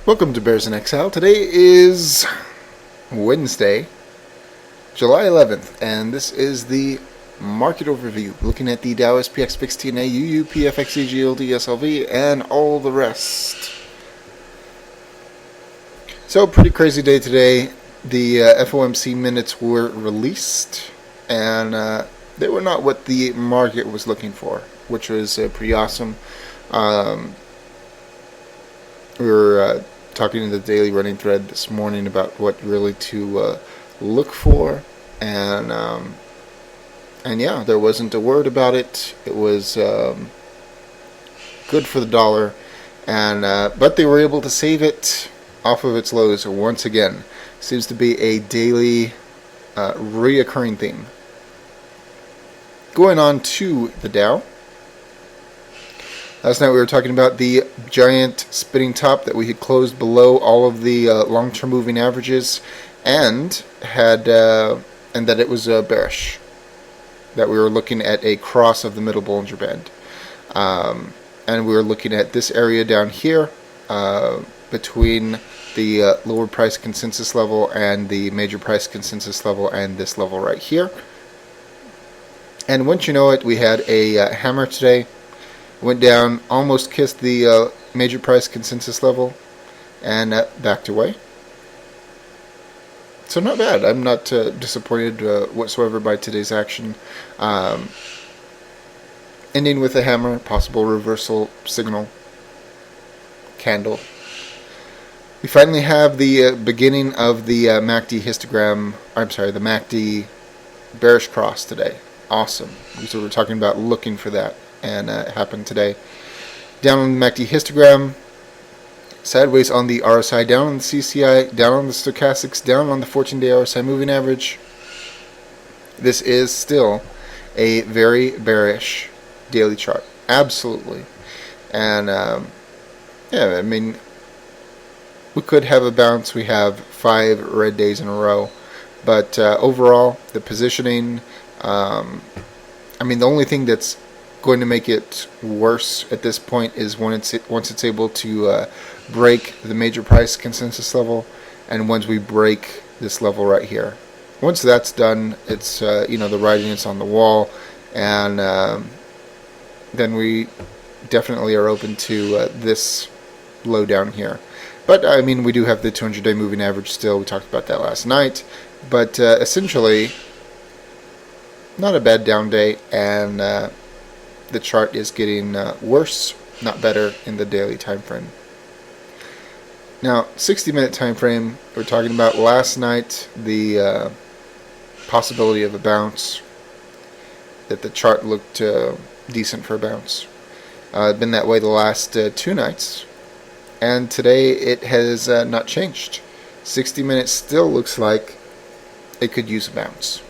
Welcome to Bears in Exile. Today is Wednesday, July 11th, and this is the market overview, looking at the Dow, SPX, VIX, TNA, UU, PFX, GLD, SLV, and all the rest. So, pretty crazy day today. The FOMC minutes were released, and they were not what the market was looking for, which was pretty awesome. We were talking in the daily running thread this morning about what really to look for, and yeah, there wasn't a word about it. It was good for the dollar, and but they were able to save it off of its lows once again. Seems to be a daily reoccurring theme. Going on to the Dow. Last night we were talking about the giant spinning top that we had closed below all of the long-term moving averages, and that it was bearish. That we were looking at a cross of the middle Bollinger Band, and we were looking at this area down here between the lower price consensus level and the major price consensus level, and this level right here. And once you know it, we had a hammer today. Went down, almost kissed the major price consensus level, and backed away. So not bad. I'm not disappointed whatsoever by today's action. Ending with a hammer, possible reversal signal, candle. We finally have the beginning of the MACD histogram. I'm sorry, the MACD bearish cross today. Awesome. So we're talking about looking for that. And it happened today. Down on the MACD histogram, sideways on the RSI, down on the CCI, down on the stochastics, down on the 14-day RSI moving average. This is still a very bearish daily chart. Absolutely. And yeah, I mean, we could have a bounce. We have 5 red days in a row. But overall, the positioning, I mean, the only thing that's going to make it worse at this point is once it's able to break the major price consensus level, and once we break this level right here. Once that's done, it's the writing is on the wall, and then we definitely are open to this low down here. But I mean, we do have the 200-day moving average still. We talked about that last night, but essentially not a bad down day, and the chart is getting worse, not better, in the daily time frame. Now, 60-minute time frame, we're talking about last night, the possibility of a bounce, that the chart looked decent for a bounce. It's been that way the last 2 nights, and today it has not changed. 60 minutes still looks like it could use a bounce.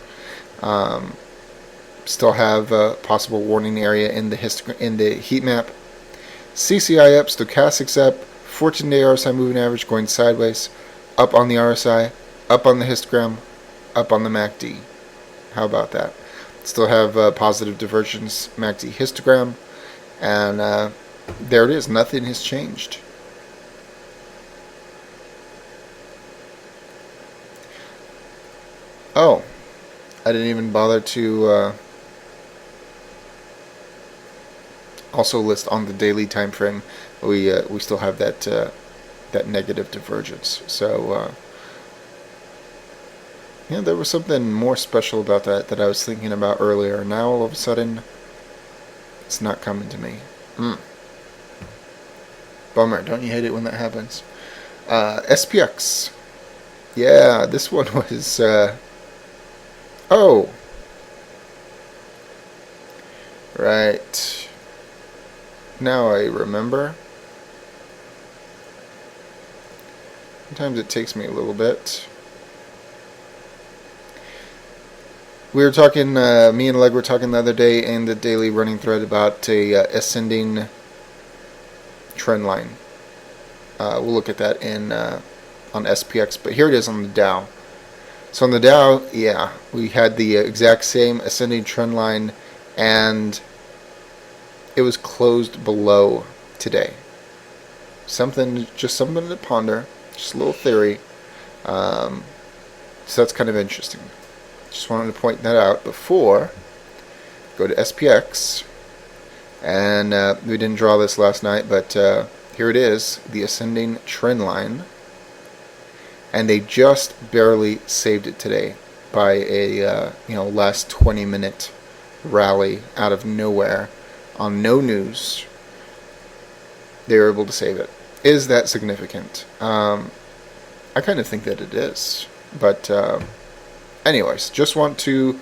Still have a possible warning area in the heat map. CCI up, stochastics up, 14-day RSI moving average going sideways, up on the RSI, up on the histogram, up on the MACD. How about that? Still have positive divergence MACD histogram, and there it is. Nothing has changed. Oh, I didn't even bother to also list on the daily time frame. We still have that that negative divergence. So yeah, there was something more special about that I was thinking about earlier. Now all of a sudden, it's not coming to me. Bummer. Don't you hate it when that happens? SPX. Yeah, this one was. Oh. Right. Now I remember. Sometimes it takes me a little bit. We were talking, me and Leg were talking the other day in the daily running thread about a ascending trend line. We'll look at that on SPX, but here it is on the Dow. So on the Dow, yeah, we had the exact same ascending trend line, and it was closed below today. just something to ponder, just a little theory. So that's kind of interesting. Just wanted to point that out before go to SPX. And we didn't draw this last night, but here it is, the ascending trend line. And they just barely saved it today by a last 20-minute rally out of nowhere on no news. They were able to save it. Is that significant? I kind of think that it is. But anyways, just want to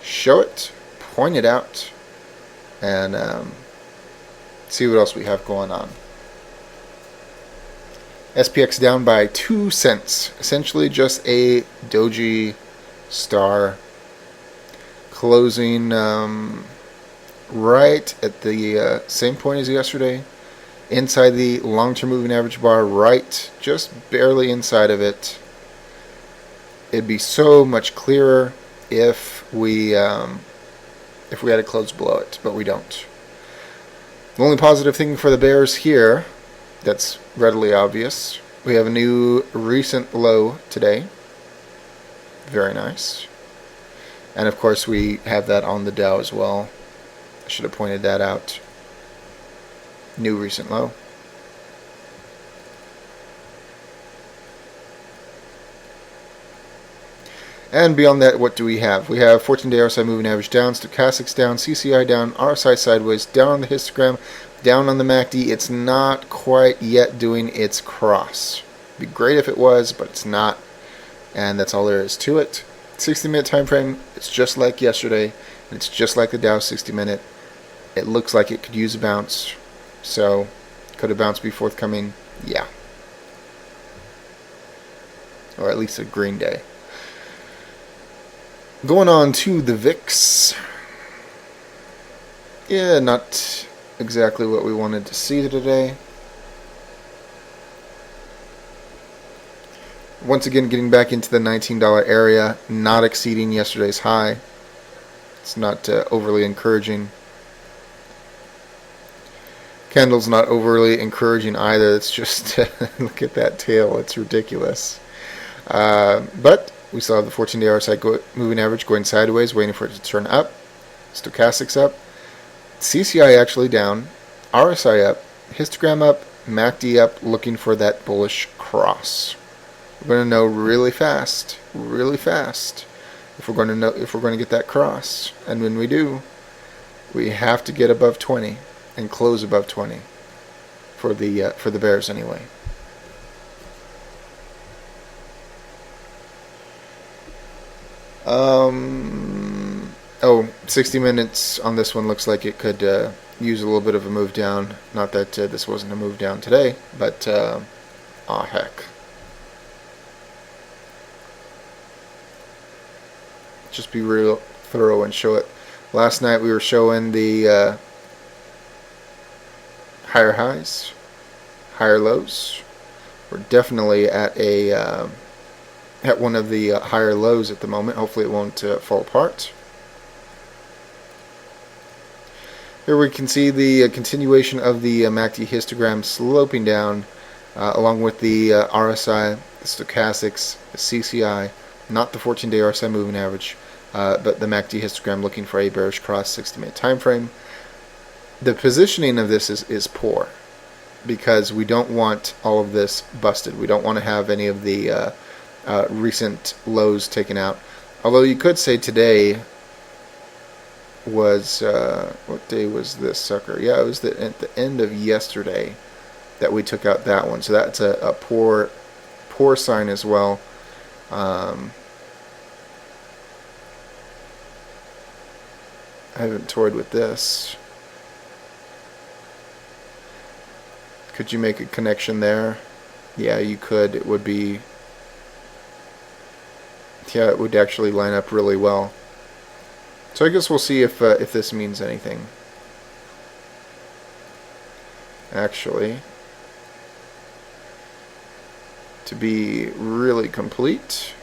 show it, point it out, and see what else we have going on. SPX down by 2 cents. Essentially just a doji star closing right at the same point as yesterday. Inside the long-term moving average bar, right, just barely inside of it. It'd be so much clearer if we had to close below it, but we don't. The only positive thing for the bears here that's readily obvious, we have a new recent low today. Very nice. And of course we have that on the Dow as well. I should have pointed that out. New recent low. And beyond that, what do we have? We have 14-day RSI moving average down, stochastics down, CCI down, RSI sideways, down on the histogram, down on the MACD. It's not quite yet doing its cross. It'd be great if it was, but it's not. And that's all there is to it. 60-minute time frame, it's just like yesterday. And it's just like the Dow 60-minute. It looks like it could use a bounce. So, could a bounce be forthcoming? Yeah. Or at least a green day. Going on to the VIX. Yeah, not exactly what we wanted to see today. Once again, getting back into the $19 area, not exceeding yesterday's high. It's not overly encouraging. Candle's not overly encouraging either. It's just, look at that tail. It's ridiculous. But we still have the 14-day RSI moving average going sideways, waiting for it to turn up. Stochastics up. CCI actually down. RSI up. Histogram up. MACD up, looking for that bullish cross. We're going to know really fast, if we're going to get that cross. And when we do, we have to get above 20 and close above 20 for the bears anyway. Oh, 60 minutes on this one looks like it could use a little bit of a move down. Not that this wasn't a move down today, but heck. Just be real thorough and show it. Last night we were showing the higher highs, higher lows. We're definitely at one of the higher lows at the moment. Hopefully it won't fall apart. Here we can see the continuation of the MACD histogram sloping down, along with the RSI, the stochastics, the CCI, not the 14-day RSI moving average, but the MACD histogram looking for a bearish cross 60-minute time frame. The positioning of this is poor because we don't want all of this busted. We don't want to have any of the recent lows taken out. Although you could say today was what day was this sucker? Yeah, it was at the end of yesterday that we took out that one. So that's a poor sign as well. I haven't toyed with this. Could you make a connection there? Yeah, you could. It would be. Yeah, it would actually line up really well. So I guess we'll see if this means anything. Actually, to be really complete,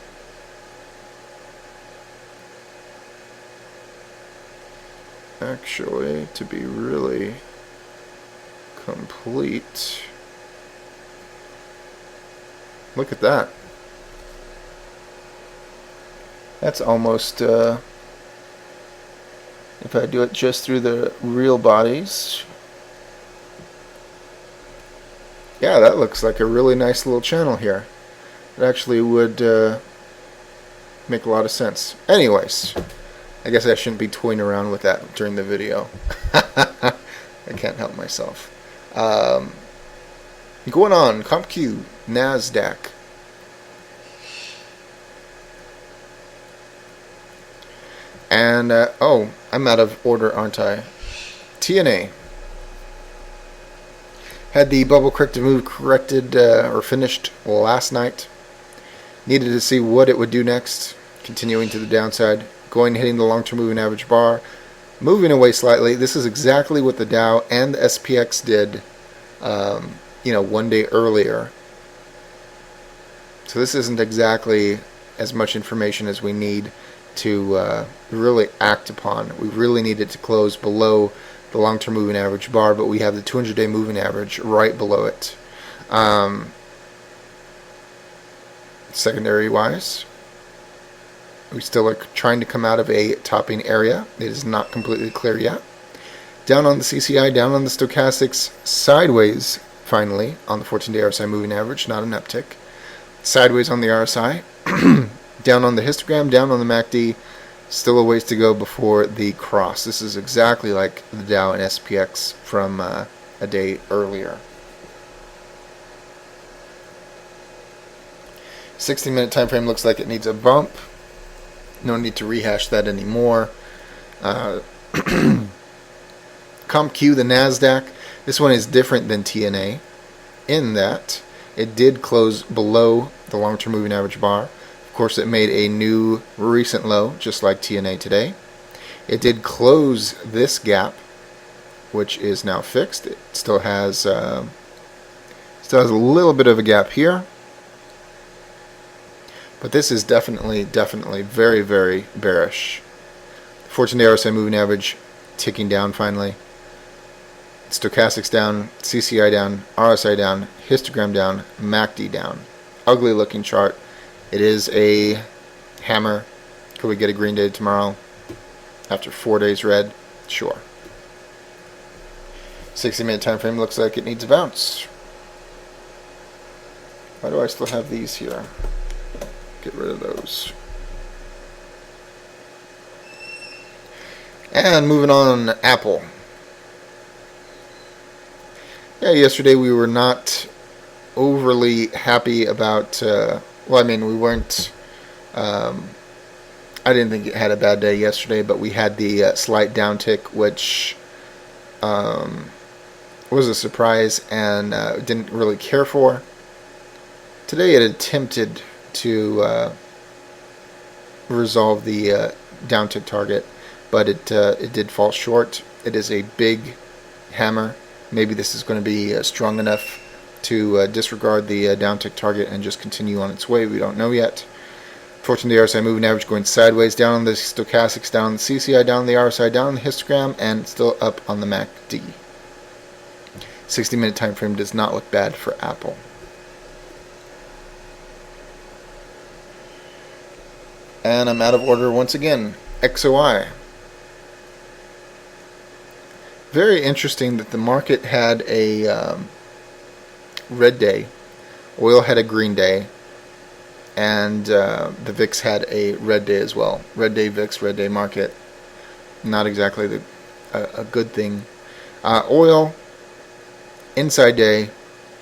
Look at that. That's almost, if I do it just through the real bodies. Yeah, that looks like a really nice little channel here. It actually would make a lot of sense. Anyways, I guess I shouldn't be toying around with that during the video. I can't help myself. Going on, CompQ, NASDAQ. And, oh, I'm out of order, aren't I? TNA. Had the bubble corrected move corrected or finished last night. Needed to see what it would do next. Continuing to the downside. Going, hitting the long-term moving average bar. Moving away slightly. This is exactly what the Dow and the SPX did, one day earlier. So this isn't exactly as much information as we need to really act upon. We really need it to close below the long-term moving average bar, but we have the 200-day moving average right below it. Secondary-wise, we still are trying to come out of a topping area. It is not completely clear yet. Down on the CCI, down on the stochastics, sideways finally on the 14-day RSI moving average, not an uptick. Sideways on the RSI. Down on the histogram, down on the MACD. Still a ways to go before the cross. This is exactly like the Dow and SPX from a day earlier. 60-minute time frame looks like it needs a bump. No need to rehash that anymore. CompQ, the NASDAQ. This one is different than TNA in that it did close below the long-term moving average bar. Of course, it made a new recent low, just like TNA today. It did close this gap, which is now fixed. It still has a little bit of a gap here, but this is definitely very, very bearish. 14-day RSI moving average ticking down finally. Stochastics down, CCI down, RSI down, histogram down, MACD down. Ugly looking chart. It is a hammer. Could we get a green day tomorrow after 4 days red? Sure. 60-minute time frame looks like it needs a bounce. Why do I still have these here? Get rid of those. And moving on, Apple. Yeah, yesterday we were not overly happy about... we weren't... I didn't think it had a bad day yesterday, but we had the slight downtick, which was a surprise and didn't really care for. Today it attempted to resolve the downtick target, but it did fall short. It is a big hammer. Maybe this is going to be strong enough to disregard the downtick target and just continue on its way. We don't know yet. 14-day RSI moving average going sideways, down on the stochastics, down on the CCI, down on the RSI, down on the histogram, and still up on the MACD. 60-minute time frame does not look bad for Apple. And I'm out of order once again. XOI. Very interesting that the market had a red day, oil had a green day, and the VIX had a red day as well. Red day VIX, red day market. Not exactly a good thing. Oil inside day,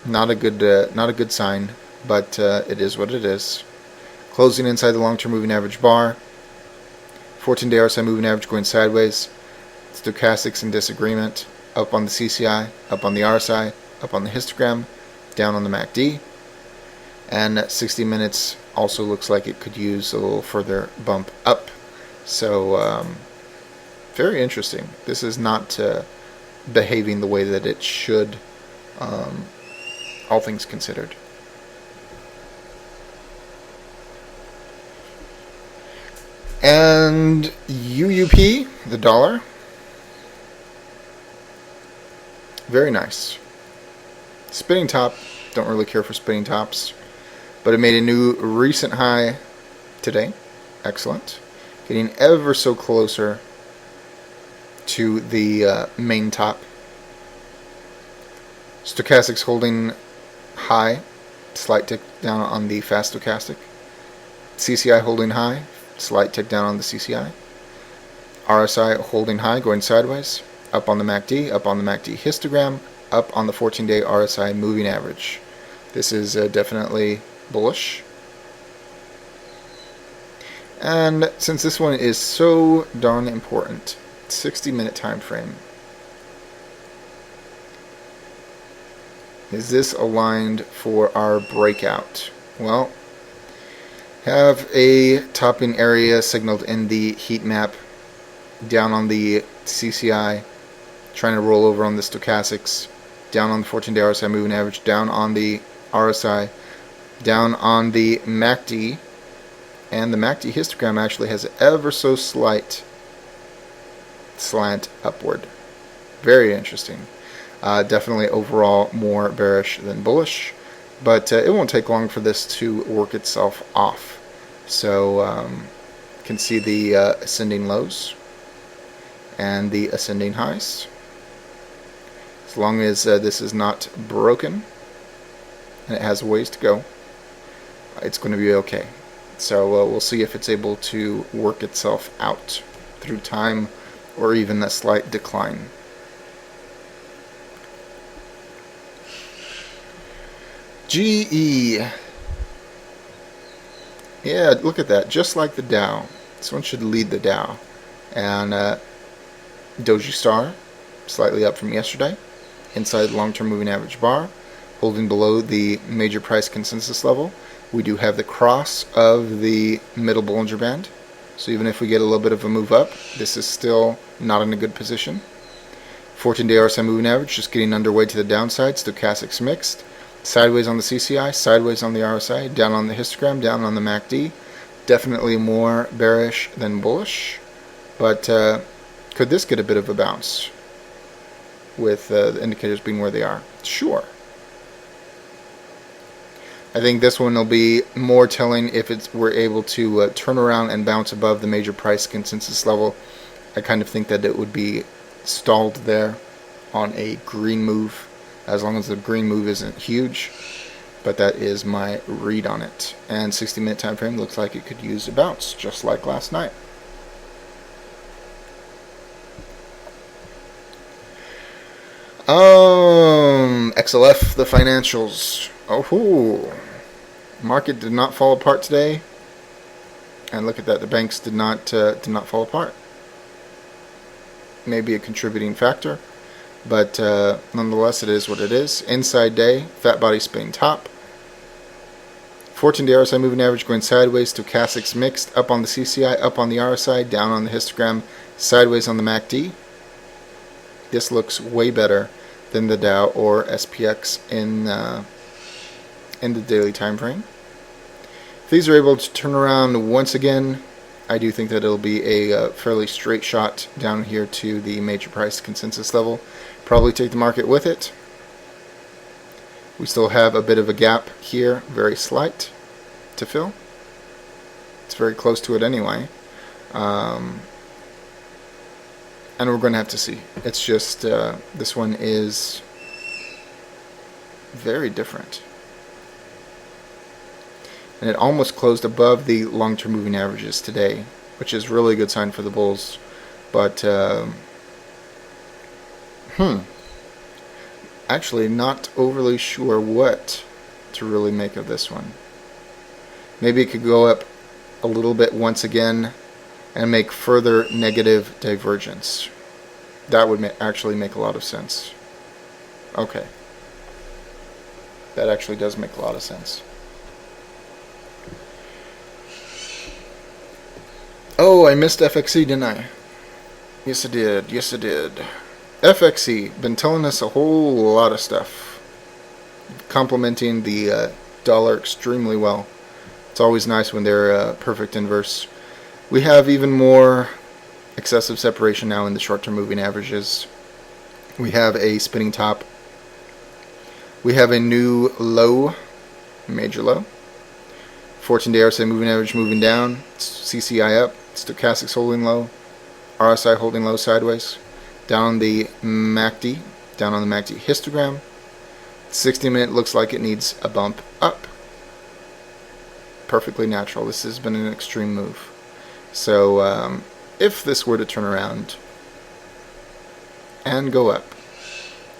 not a good sign, but it is what it is. Closing inside the long-term moving average bar. 14-day RSI moving average going sideways. Stochastics in disagreement. Up on the CCI, up on the RSI, up on the histogram, down on the MACD. And 60 minutes also looks like it could use a little further bump up. So, very interesting. This is not behaving the way that it should, all things considered. And UUP, the dollar. Very nice. Spinning top. Don't really care for spinning tops. but it made a new recent high today. Excellent. Getting ever so closer to the main top. Stochastics holding high, slight tick down on the fast stochastic. CCI holding high, slight tick down on the CCI. RSI holding high, going sideways. Up on the MACD, up on the MACD histogram, up on the 14-day RSI moving average. This is definitely bullish. And since this one is so darn important, 60-minute time frame. Is this aligned for our breakout? Well, have a topping area signaled in the heat map down on the CCI, trying to roll over on the stochastics, down on the 14-day RSI moving average, down on the RSI, down on the MACD, and the MACD histogram actually has an ever so slight slant upward. Very interesting. Definitely overall more bearish than bullish, but it won't take long for this to work itself off. So you can see the ascending lows and the ascending highs. As long as this is not broken and it has ways to go, it's going to be okay. So we'll see if it's able to work itself out through time or even a slight decline. GE. Yeah, look at that. Just like the Dow. This one should lead the Dow. And Doji Star, slightly up from yesterday. Inside the long-term moving average bar. Holding below the major price consensus level. We do have the cross of the middle Bollinger Band. So even if we get a little bit of a move up, this is still not in a good position. 14-day RSI moving average just getting underway to the downside. Stochastics mixed. Sideways on the CCI, sideways on the RSI, down on the histogram, down on the MACD. Definitely more bearish than bullish. But could this get a bit of a bounce with the indicators being where they are? Sure. I think this one will be more telling if we're able to turn around and bounce above the major price consensus level. I kind of think that it would be stalled there on a green move, as long as the green move isn't huge, but that is my read on it. And 60-minute time frame looks like it could use a bounce, just like last night. XLF, the financials. Oh, market did not fall apart today, and look at that. The banks did not fall apart. Maybe a contributing factor. But nonetheless, it is what it is. Inside day, fat body spinning top. 14-day RSI moving average going sideways. Stochastics mixed. Up on the CCI, up on the RSI, down on the histogram, sideways on the MACD. This looks way better than the Dow or SPX in the daily time frame. If these are able to turn around once again, I do think that it'll be a fairly straight shot down here to the major price consensus level. Probably take the market with it. We still have a bit of a gap here, very slight, to fill. It's very close to it anyway. And we're going to have to see. It's just, this one is very different. And it almost closed above the long-term moving averages today, which is really a good sign for the bulls. But actually not overly sure what to really make of this one. Maybe it could go up a little bit once again and make further negative divergence. That would actually make a lot of sense. Okay. That actually does make a lot of sense. Oh, I missed FXE, didn't I? Yes, I did. Yes, I did. FXE, been telling us a whole lot of stuff. Complementing the dollar extremely well. It's always nice when they're perfect inverse. We have even more excessive separation now in the short-term moving averages. We have a spinning top. We have a new low, major low. 14-day RSI moving average moving down, CCI up, stochastics holding low, RSI holding low sideways. Down on the MACD, down on the MACD histogram. 60-minute looks like it needs a bump up. Perfectly natural. This has been an extreme move. So if this were to turn around and go up,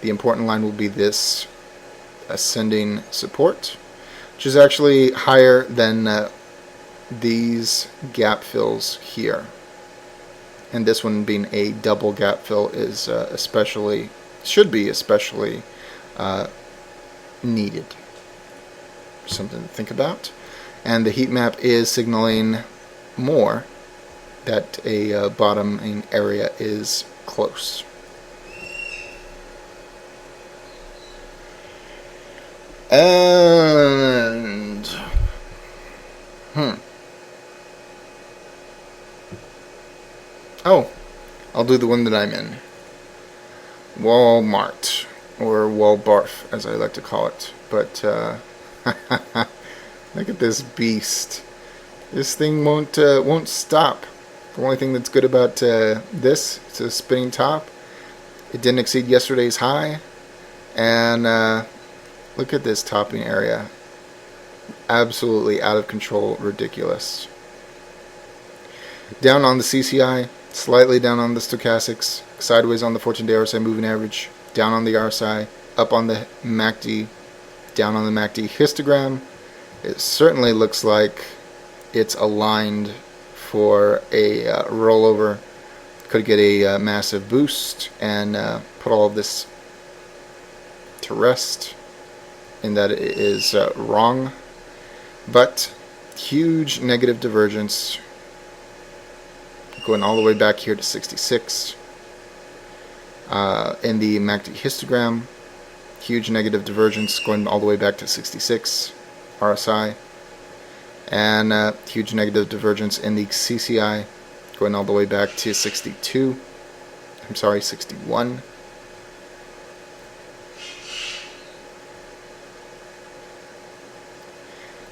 the important line will be this ascending support, which is actually higher than these gap fills here. And this one being a double gap fill is should be especially needed. Something to think about. And the heat map is signaling more that a bottoming area is close. And oh, I'll do the one that I'm in. Walmart, or Walbarf, as I like to call it. But look at this beast. This thing won't stop. The only thing that's good about this, it's a spinning top. It didn't exceed yesterday's high, and look at this topping area. Absolutely out of control, ridiculous. Down on the CCI, slightly down on the stochastics, sideways on the 14-day RSI moving average, down on the RSI, up on the MACD, down on the MACD histogram. It certainly looks like it's aligned for a rollover. Could get a massive boost and put all of this to rest in that it is wrong. But huge negative divergence going all the way back here to 66 in the MACD histogram. Huge negative divergence going all the way back to 66 RSI, and huge negative divergence in the CCI going all the way back to 61.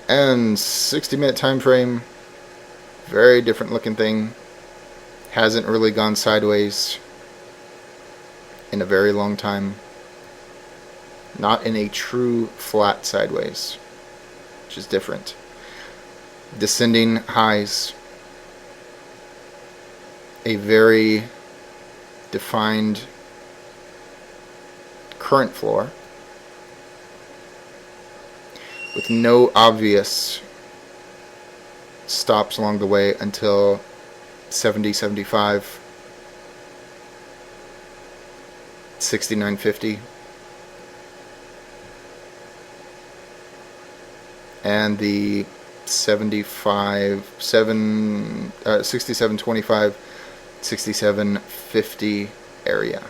And 60-minute time frame, very different looking thing. Hasn't really gone sideways in a very long time. Not in a true flat sideways, which is different. Descending highs. A very defined current floor with no obvious stops along the way until 70, 75, 69.50, and the 67.25, 67.50 area.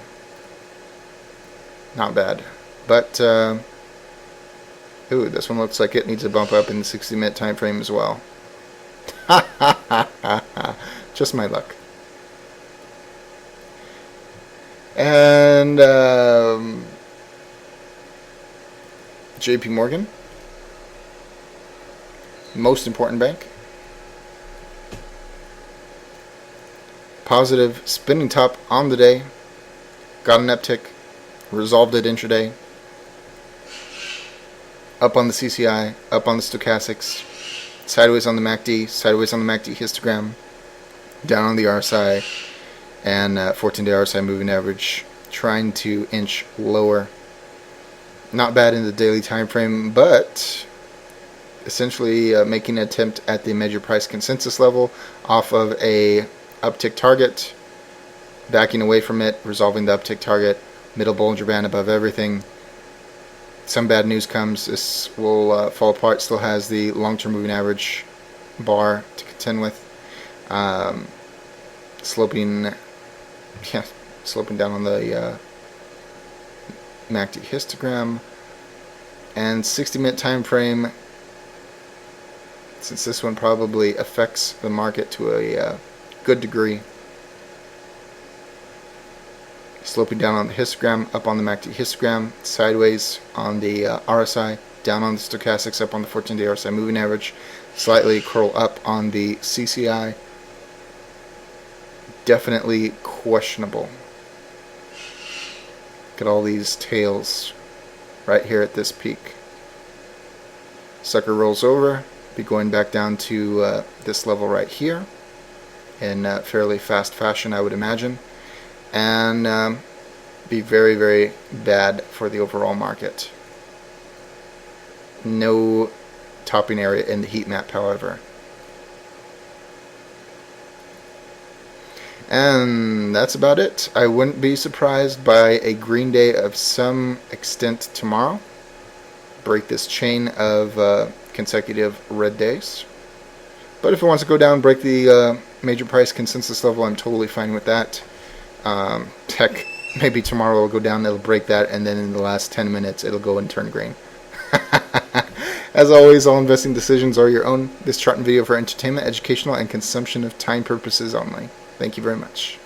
Not bad, but ooh, this one looks like it needs a bump up in the 60-minute time frame as well. Just my luck. And JP Morgan, most important bank. Positive spinning top on the day. Got an uptick. Resolved it intraday. Up on the CCI, up on the stochastics, sideways on the MACD, sideways on the MACD histogram, down on the RSI, and 14-day RSI moving average, trying to inch lower. Not bad in the daily time frame, but essentially making an attempt at the major price consensus level off of a uptick target, backing away from it, resolving the uptick target, middle Bollinger Band above everything. Some bad news comes. This will fall apart. Still has the long-term moving average bar to contend with. Sloping down on the MACD histogram. And 60-minute time frame, since this one probably affects the market to a good degree. Sloping down on the histogram, up on the MACD histogram, sideways on the RSI, down on the stochastics, up on the 14-day RSI moving average, slightly curl up on the CCI. Definitely questionable. Look at all these tails right here at this peak. Sucker rolls over, be going back down to this level right here in fairly fast fashion, I would imagine, and be very, very bad for the overall market. No topping area in the heat map, however. And that's about it. I wouldn't be surprised by a green day of some extent tomorrow. Break this chain of consecutive red days. But if it wants to go down, break the major price consensus level, I'm totally fine with that. Heck, maybe tomorrow it'll go down, it'll break that, and then in the last 10 minutes it'll go and turn green. As always, all investing decisions are your own. This chart and video for entertainment, educational, and consumption of time purposes only. Thank you very much.